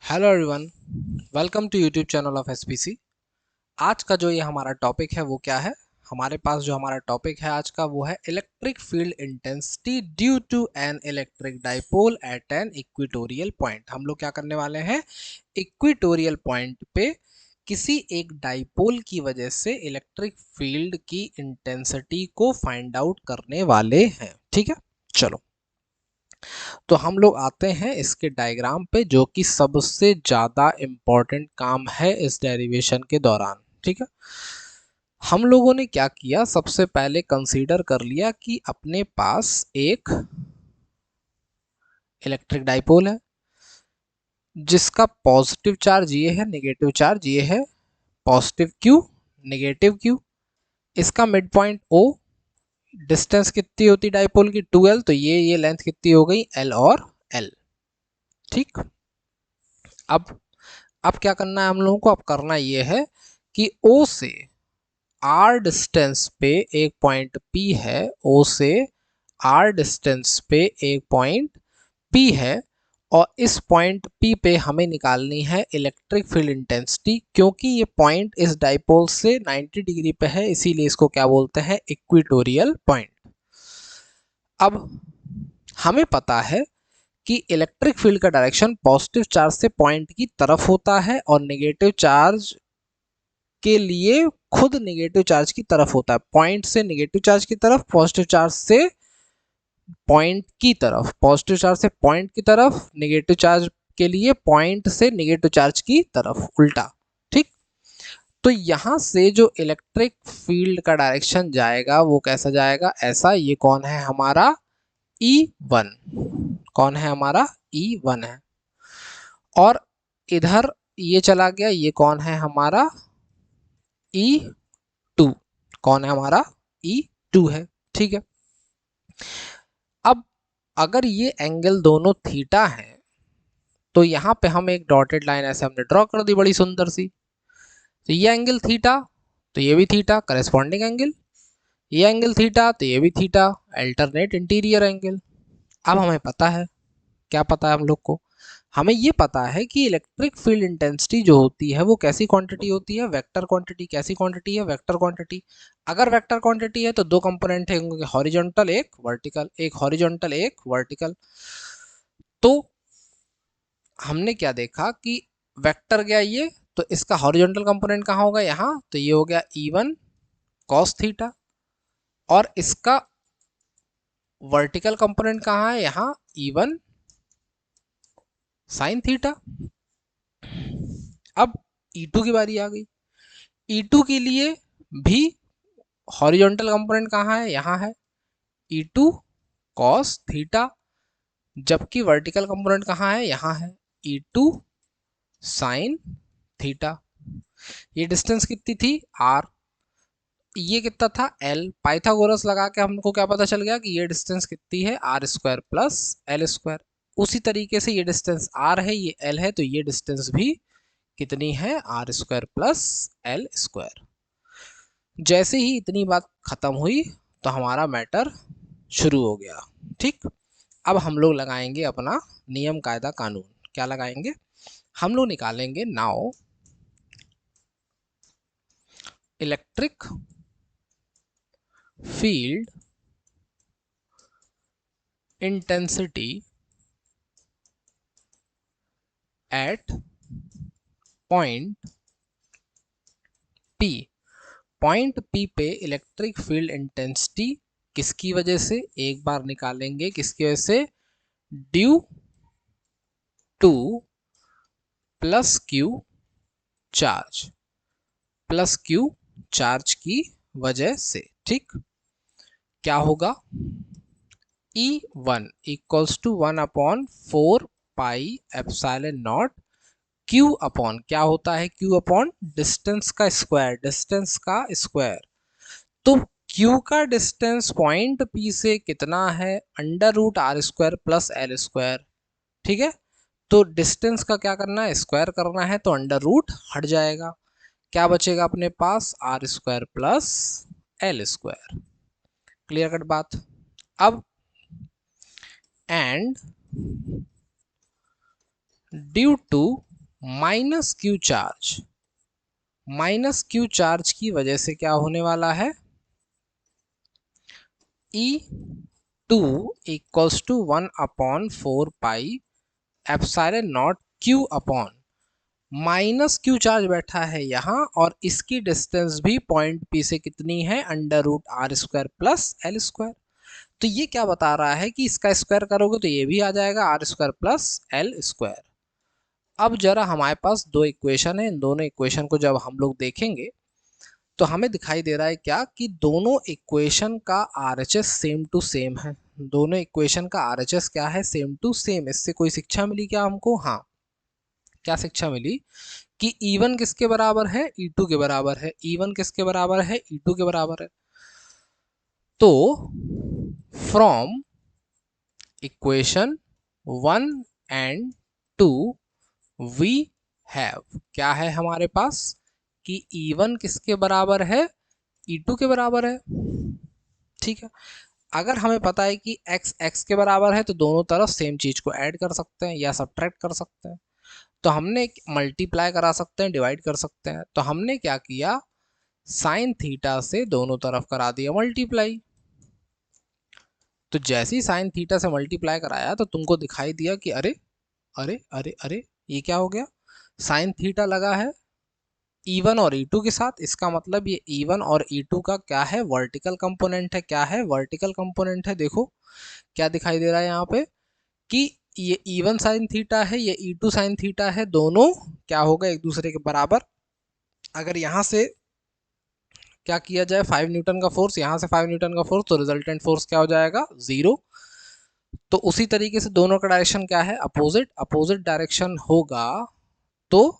Hello everyone, welcome to YouTube channel of SPC. आज का जो ये हमारा टॉपिक है वो क्या है? हमारे पास जो हमारा टॉपिक है आज का वो है electric field intensity due to an electric dipole at an equatorial point. हम लोग क्या करने वाले हैं? इक्वेटोरियल पॉइंट पे किसी एक डाइपोल की वजह से इलेक्ट्रिक फील्ड की इंटेंसिटी को फाइंड आउट करने वाले हैं। ठीक है, चलो तो हम लोग आते हैं इसके डायग्राम पे, जो कि सबसे ज़्यादा इम्पोर्टेंट काम है इस डेरिवेशन के दौरान। ठीक है, हम लोगों ने क्या किया, सबसे पहले कंसीडर कर लिया कि अपने पास एक इलेक्ट्रिक डाइपोल है जिसका पॉजिटिव चार्ज ये है, नेगेटिव चार्ज ये है, पॉजिटिव क्यू नेगेटिव क्यू, इसका मिड पॉइंट ओ, डिस्टेंस कितनी होती डाइपोल की 2l, तो ये लेंथ कितनी हो गई l और l। ठीक, अब क्या करना है हम लोगों को? अब करना ये है कि O से R डिस्टेंस पे एक पॉइंट P है, O से R डिस्टेंस पे एक पॉइंट P है, और इस पॉइंट P पे हमें निकालनी है इलेक्ट्रिक फील्ड इंटेंसिटी। क्योंकि ये पॉइंट इस डाइपोल से 90 डिग्री पे है, इसीलिए इसको क्या बोलते हैं? Equatorial point. अब हमें पता है कि इलेक्ट्रिक फील्ड का डायरेक्शन पॉजिटिव चार्ज से पॉइंट की तरफ होता है और नेगेटिव चार्ज के लिए खुद नेगेटिव चार्ज की तरफ होता है। पॉइंट से नेगेटिव चार्ज की तरफ, पॉजिटिव चार्ज से पॉइंट की तरफ, पॉजिटिव चार्ज से पॉइंट की तरफ, नेगेटिव चार्ज के लिए पॉइंट से नेगेटिव चार्ज की तरफ, उल्टा। ठीक, तो यहां से जो इलेक्ट्रिक फील्ड का डायरेक्शन जाएगा वो कैसा जाएगा? ऐसा। ये कौन है? हमारा E1। कौन है? हमारा E1 है। और इधर ये चला गया, ये कौन है? हमारा E2। कौन है? हमारा E2 है। ठीक है, अब अगर ये एंगल दोनों थीटा है तो यहां पे हम एक डॉटेड लाइन ऐसे हमने ड्रॉ कर दी, बड़ी सुंदर सी। तो ये एंगल थीटा, तो ये भी थीटा, करेस्पॉन्डिंग एंगल। ये एंगल थीटा, तो ये भी थीटा, अल्टरनेट इंटीरियर एंगल। अब हमें पता है, क्या पता है हम लोग को? हमें ये पता है कि इलेक्ट्रिक फील्ड इंटेंसिटी जो होती है वो कैसी क्वांटिटी होती है? Vector quantity. कैसी क्वांटिटी है? Vector quantity. अगर वेक्टर क्वांटिटी है तो दो कंपोनेंट है, हॉरिजॉन्टल एक वर्टिकल, एक हॉरिजॉन्टल एक वर्टिकल। तो हमने क्या देखा कि वेक्टर गया ये, तो इसका हॉरिजॉन्टल कंपोनेंट कहाँ होगा? यहाँ। तो ये हो गया E1 cos थीटा, और इसका वर्टिकल कंपोनेंट कहाँ है? यहाँ E1 sin थीटा। अब E2 की बारी आ गई। E2 के लिए भी हॉरिजॉन्टल कंपोनेंट कहाँ है? यहाँ है E2 cos थीटा, जबकि वर्टिकल कंपोनेंट कहाँ है? यहाँ है E2 sin थीटा। ये डिस्टेंस कितनी थी? R। ये कितना था? L। पाइथागोरस लगा के हमको क्या पता चल गया कि ये डिस्टेंस कितनी है? R² plus L²। उसी तरीके से ये डिस्टेंस R है, ये L है, तो ये डिस्टेंस भी कितनी है? R² plus L²। जैसे ही इतनी बात खत्म हुई तो हमारा मैटर शुरू हो गया। ठीक, अब हम लोग लगाएंगे अपना नियम कायदा कानून। क्या लगाएंगे? हम लोग निकालेंगे now electric field intensity at point P। Point P पे इलेक्ट्रिक फील्ड इंटेंसिटी किसकी वजह से? एक बार निकालेंगे, किसकी वजह से? Due to plus Q charge, plus Q charge की वजह से। ठीक, क्या होगा? E1 equals to 1/4 pi epsilon naught Q upon, क्या होता है? Q अपॉन डिस्टेंस का स्क्वायर, डिस्टेंस का स्क्वायर। तो Q का डिस्टेंस पॉइंट P से कितना है? √R² plus L²। ठीक है, तो डिस्टेंस का क्या करना है? स्क्वायर करना है, तो अंडर रूट हट जाएगा। क्या बचेगा अपने पास? R² plus L²। Clear cut बात। अब and due to minus Q charge की वजह से क्या होने वाला है, E2 equals to 1/4 pi epsilon naught Q upon minus Q charge बैठा है यहाँ, और इसकी डिस्टेंस भी पॉइंट P से कितनी है, √r² प्लस l²। तो ये क्या बता रहा है कि इसका स्क्वायर करोगे तो ये भी आ जाएगा r² प्लस l²। अब जरा हमारे पास दो इक्वेशन है, इन दोनों इक्वेशन को जब हम लोग देखेंगे तो हमें दिखाई दे रहा है क्या कि दोनों इक्वेशन का RHS सेम टू सेम है। दोनों इक्वेशन का RHS क्या है, सेम टू सेम। इससे कोई शिक्षा मिली क्या हमको? हाँ, क्या शिक्षा मिली कि E1 किसके बराबर है, E2 के बराबर है। E1 किसके बराबर है, E2 के बराबर है। तो from equation 1 and 2 we have, क्या है हमारे पास कि E1 किसके बराबर है, E2 के बराबर है। ठीक है, अगर हमें पता है कि x x के बराबर है तो दोनों तरफ सेम चीज को ऐड कर सकते हैं या सब्ट्रैक्ट कर सकते हैं। तो हमने मल्टीप्लाई करा सकते हैं, डिवाइड कर सकते हैं। तो हमने क्या किया, साइन थीटा से दोनों तरफ करा दिया मल्टीप्लाई। तो जैसे ही साइन थीटा से मल्टीप्लाई कराया तो तुमको दिखाई दिया कि अरे अरे अरे अरे, ये क्या हो गया, साइन थीटा लगा है E1 और E2 के साथ। इसका मतलब ये E1 और E2 का क्या है, वर्टिकल कंपोनेंट है। क्या है, वर्टिकल कंपोनेंट है। देखो क्या दिखाई दे रहा है यहाँ पे कि ये E1 साइन थीटा है, ये E2 साइन थीटा है, दोनों क्या होगा, एक दूसरे के बराबर। अगर यहाँ से क्या किया जाए, 5 न्यूटन का फोर्स, यहाँ से 5 न्यूटन का फोर्स, तो रिजल्टेंट फोर्स क्या हो जाएगा, 0। तो उसी तरीके से दोनों का डायरेक्शन क्या है, अपोजिट। अपोजिट डायरेक्शन होगा तो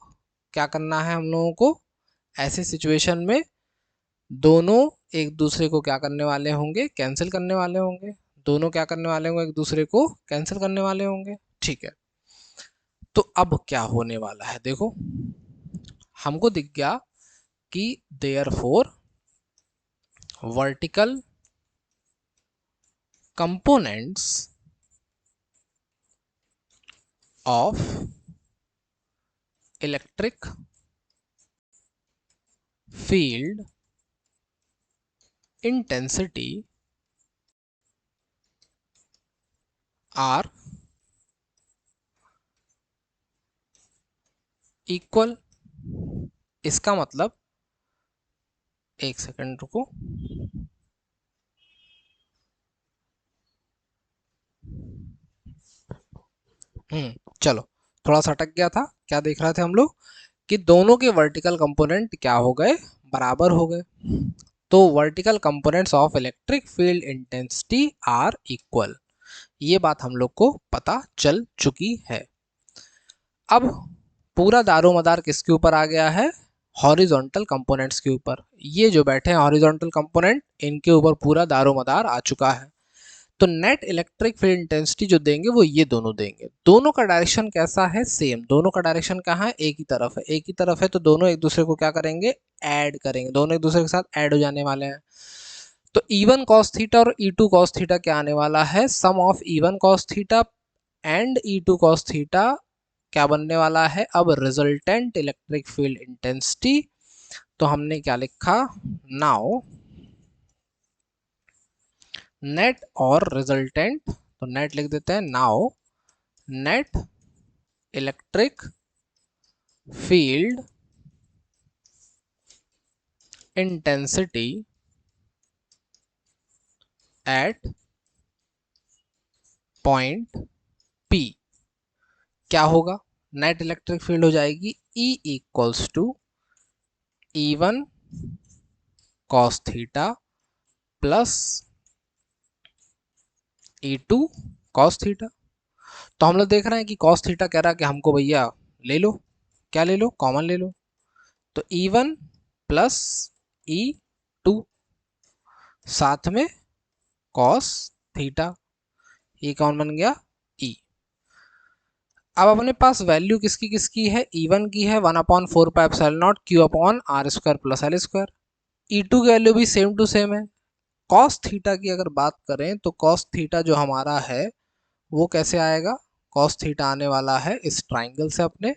क्या करना है हम लोगों को, ऐसे सिचुएशन में दोनों एक दूसरे को क्या करने वाले होंगे, कैंसिल करने वाले होंगे। दोनों क्या करने वाले होंगे, एक दूसरे को कैंसिल करने वाले होंगे। ठीक है, तो अब क्या होने वाला है, देखो हमको दिख गया कि therefore vertical components of electric field intensity are equal. इसका मतलब, एक सेकंड रुको, चलो, थोड़ा सा अटक गया था। क्या देख रहे थे हम लोग कि दोनों के वर्टिकल कंपोनेंट क्या हो गए, बराबर हो गए। तो vertical components of electric field intensity are equal, ये बात हम लोग को पता चल चुकी है। अब पूरा दारोमदार किसके ऊपर आ गया है, हॉरिजॉन्टल कंपोनेंट्स के ऊपर। ये जो बैठे हैं हॉरिजॉन्टल कंपोनेंट, इनके ऊपर पूरा दारोमदार आ चुका है। तो नेट इलेक्ट्रिक फील्ड इंटेंसिटी जो देंगे वो ये दोनों देंगे। दोनों का डायरेक्शन कैसा है, सेम। दोनों का डायरेक्शन कहाँ है, एक ही तरफ है। एक ही तरफ है तो दोनों एक दूसरे को क्या करेंगे, ऐड करेंगे। दोनों एक दूसरे के साथ ऐड हो जाने वाले हैं। तो E1 cos थीटा और E2 cos थीटा क्या आने वाला है, sum of E1 cos theta and E2 cos theta क्या बनने वाला है, अब रिजल्टेंट इलेक्ट्रिक फील्ड इंटेंसिटी। तो हमने क्या लिखा, नाउ नेट और रिजल्टेंट, तो नेट लिख देते हैं, now net electric field intensity at point P क्या होगा, नेट इलेक्ट्रिक फील्ड हो जाएगी E equals to E1 cos theta plus E2 cos theta. तो हम लोग देख रहे हैं कि cos थीटा कह रहा है कि हमको भैया ले लो, क्या ले लो, कॉमन ले लो। तो E1 प्लस E2 साथ में cos थीटा, ये कौन बन गया, E। अब अपने पास वैल्यू किसकी किसकी है, E1 की है 1/4 पाई Q upon r² plus l²। E2 की वैल्यू भी सेम टू सेम है। cos थीटा की अगर बात करें तो cos थीटा जो हमारा है वो कैसे आएगा, cos थीटा आने वाला है इस ट्राइंगल से अपने,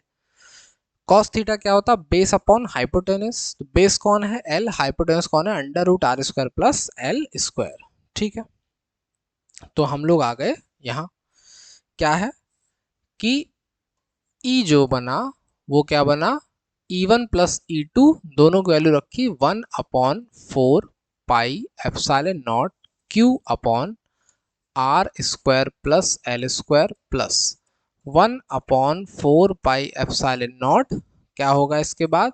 कॉस थीटा क्या होता है, बेस अपॉन हाइपोटेनस। तो बेस कौन है, एल, हाइपोटेनस कौन है, under root R square plus L square. ठीक है, तो हम लोग आ गए यहाँ, क्या है कि ई जो बना वो क्या बना, E1 प्लस E2, दोनों की वैल्यू रखी 1/4 pi epsilon naught Q upon R square plus L square plus 1/4 pi epsilon naught क्या होगा इसके बाद,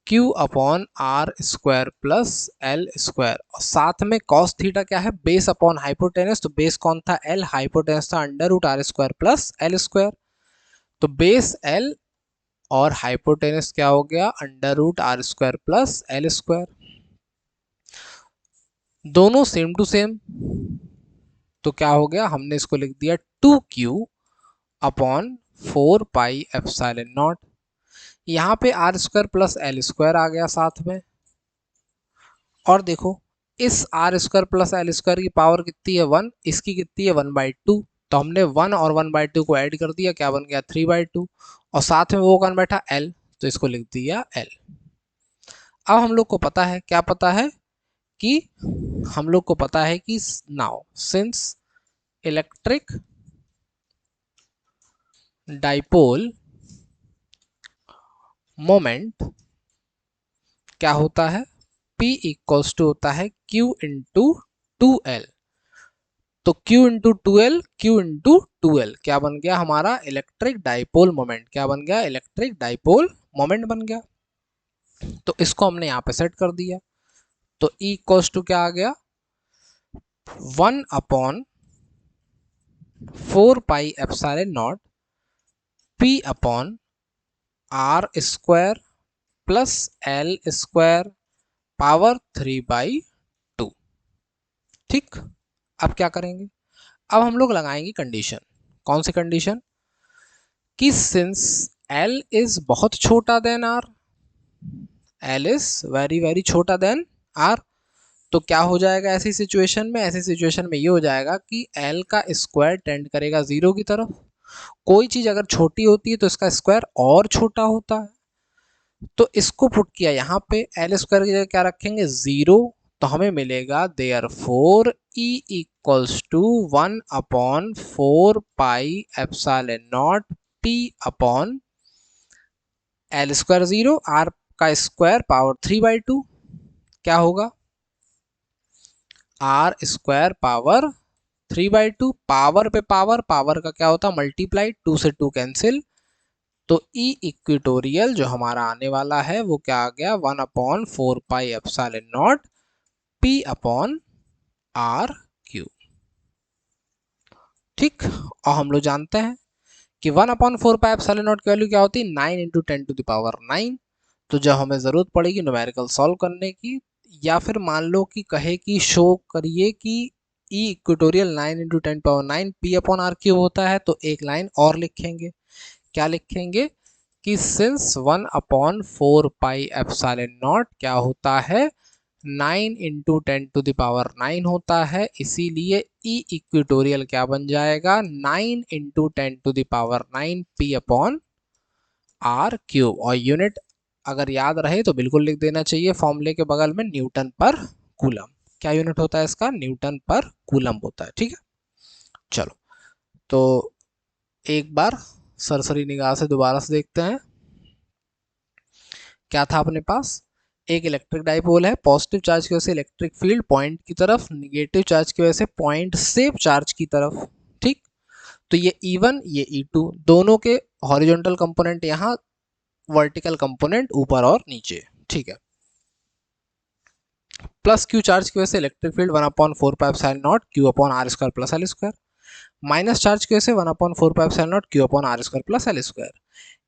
Q upon R square plus L square, और साथ में कॉस थीटा क्या है, बेस अपॉन हाइपोटेनस। तो बेस कौन था, एल, हाइपोटेनस था under root R square plus L square. तो बेस एल और हाइपोटेनस क्या हो गया, under root R square plus L square, दोनों सेम टू सेम। तो क्या हो गया, हमने इसको लिख दिया 2Q अपॉन 4 पाई एप्सिलॉन नॉट। यहाँ पे R square plus L square आ गया साथ में, और देखो इस R square plus L square की पावर कितनी है 1, इसकी कितनी है 1/2। तो हमने 1 और 1/2 को ऐड कर दिया, क्या बन गया 3/2, और साथ में वो कौन बैठा, एल, तो इसको लिख दिया एल। अब हम लोग को पता है, क्या पता है कि हम लोग को पता है कि now since electric dipole moment क्या होता है, P इक्वल्स टू होता है Q इंटू 2L। तो Q into 2L, Q into 2L क्या बन गया हमारा, इलेक्ट्रिक डाइपोल मोमेंट। क्या बन गया, इलेक्ट्रिक डाइपोल मोमेंट बन गया। तो इसको हमने यहाँ पे सेट कर दिया। तो E इक्वल्स टू क्या आ गया, 1/4 pi epsilon naught P upon R square plus L square power 3/2। ठीक, अब क्या करेंगे, अब हम लोग लगाएंगे कंडीशन। कौन सी कंडीशन, कि सिंस L इज बहुत छोटा than R, L is very very छोटा देन R, तो क्या हो जाएगा ऐसी सिचुएशन में, ऐसी सिचुएशन में ये हो जाएगा कि L का स्क्वायर टेंड करेगा 0 की तरफ। कोई चीज अगर छोटी होती है तो इसका स्क्वायर और छोटा होता है। तो इसको पुट किया यहाँ पे, एल स्क्वायर की जगह क्या रखेंगे 0, तो हमें मिलेगा therefore E equals to 1/4 pi epsilon naught P upon L square 0, R का स्क्वायर पावर 3/2, क्या होगा आर स्क्वायर पावर 3/2, पावर पे पावर, पावर का क्या होता है मल्टीप्लाई, 2 से 2 कैंसिल। तो ई इक्विटोरियल जो हमारा आने वाला है वो क्या आ गया, 1/4 pi epsilon naught P upon R cube. ठीक, और हम लोग जानते हैं कि 1/4 पाई एप्सिलॉन नॉट की वैल्यू क्या होती है, 9 इंटू 10⁹। तो जब हमें ज़रूरत पड़ेगी न्यूमेरिकल सॉल्व करने की, या फिर मान लो कि कहे कि शो करिए कि E equatorial 9 into 10⁹ P upon R cube होता है, तो एक लाइन और लिखेंगे, क्या लिखेंगे कि सिंस 1/4 पाई एप्सिलॉन नॉट क्या होता है 9 इंटू 10⁹ होता है, इसीलिए ई इक्विटोरियल क्या बन जाएगा 9 into 10⁹ P upon R cube. और यूनिट अगर याद रहे तो बिल्कुल लिख देना चाहिए फॉर्मूले के बगल में, न्यूटन पर कूलम। क्या यूनिट होता है इसका, न्यूटन पर कूलम होता है। ठीक है, चलो तो एक बार सरसरी निगाह से दोबारा से देखते हैं। क्या था अपने पास, एक इलेक्ट्रिक डाइपोल है, पॉजिटिव चार्ज की वजह से इलेक्ट्रिक फील्ड पॉइंट की तरफ, निगेटिव चार्ज की वजह से पॉइंट से चार्ज की तरफ। ठीक, तो ये E1 ये E2 दोनों के हॉरिजॉन्टल कंपोनेंट यहाँ, वर्टिकल कंपोनेंट ऊपर और नीचे। ठीक है, प्लस क्यू चार्ज की वजह से electric field 1/4 pi epsilon naught Q upon R square plus L square, minus charge की वजह से 1/4 pi epsilon naught Q upon R square plus L square.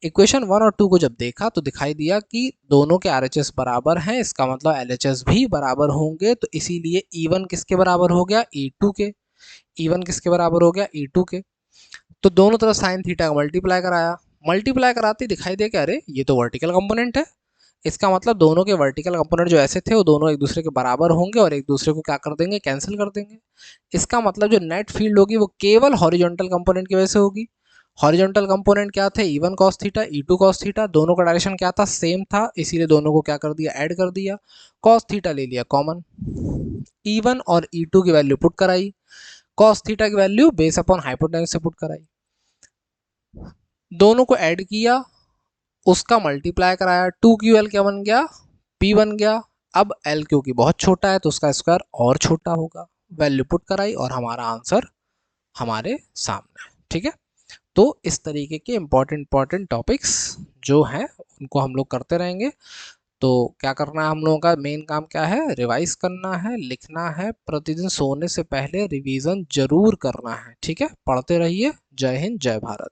Equation 1 और 2 को जब देखा तो दिखाई दिया कि दोनों के RHS बराबर हैं, इसका मतलब LHS भी बराबर होंगे, तो इसीलिए E1 किसके बराबर हो गया E2 के, E1 किसके बराबर हो गया E2 के। तो दोनों तरफ साइन थीटा का मल्टीप्लाई कराया, मल्टीप्लाई कराते दिखाई दे कि अरे ये तो वर्टिकल कंपोनेंट है, इसका मतलब दोनों के वर्टिकल कंपोनेंट जो ऐसे थे वो दोनों एक दूसरे के बराबर होंगे और एक दूसरे को क्या कर देंगे, कैंसिल कर देंगे। इसका मतलब जो नेट फील्ड होगी वो केवल हॉरिजॉन्टल कंपोनेंट की वजह से होगी, हॉरिजॉन्टल कंपोनेंट क्या थे, E1 cos theta E2 cos theta, दोनों का डायरेक्शन क्या था, सेम था, इसीलिए दोनों को क्या कर दिया, ऐड कर दिया, cos थीटा ले लिया कॉमन, E1 और E2 की वैल्यू पुट कराई, cos थीटा की वैल्यू बेस अपॉन हाइपोटेन्यूज से पुट कराई, दोनों को ऐड किया, उसका मल्टीप्लाई कराया, 2QL क्या बन गया, P बन गया। अब L क्योंकि बहुत छोटा है तो उसका स्क्वायर और छोटा होगा, वैल्यू पुट कराई और हमारा आंसर हमारे सामने। ठीक है, तो इस तरीके के इंपॉर्टेंट टॉपिक्स जो हैं उनको हम लोग करते रहेंगे। तो क्या करना है हम लोगों का मेन काम क्या है, रिवाइज करना है, लिखना है, प्रतिदिन सोने से पहले रिवीजन जरूर करना है। ठीक है, पढ़ते रहिए। जय हिंद, जय भारत।